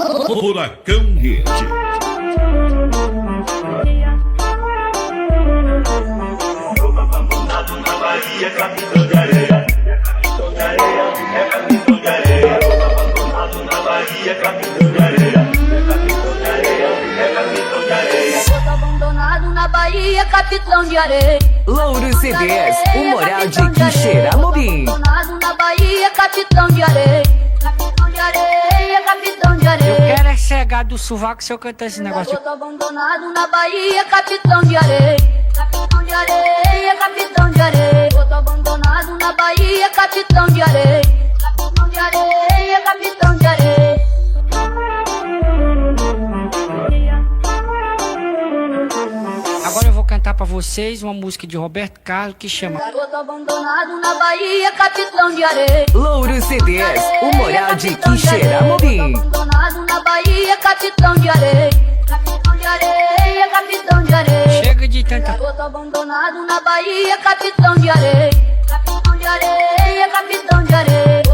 Furacão Rede. Abandonado na Bahia, capitão de areia. Capitão de areia, é capitão de areia. Abandonado na Bahia, capitão de areia. Capitão de areia, é capitão de areia. Abandonado na Bahia, capitão de areia. Louro CDs, o moral de Quixeramobim. Abandonado na Bahia, capitão de areia. Capitão de areia, capitão de areia. Eu quero é cegar do sovaco se eu cantar esse negócio. Garoto abandonado na Bahia, capitão de areia. Capitão de areia, capitão de areia. Garoto abandonado na Bahia, capitão de areia. Capitão de areia, capitão de areia. Agora eu vou cantar pra vocês uma música de Roberto Carlos que chama Garoto abandonado na Bahia, capitão de areia. Louro CDs, o moral de Quixeramobim. Abandonado na Bahia, capitão de areia. Capitão de areia, capitão de areia. Chega de tanta... Garoto abandonado na Bahia, capitão de areia. Capitão de areia, capitão de areia.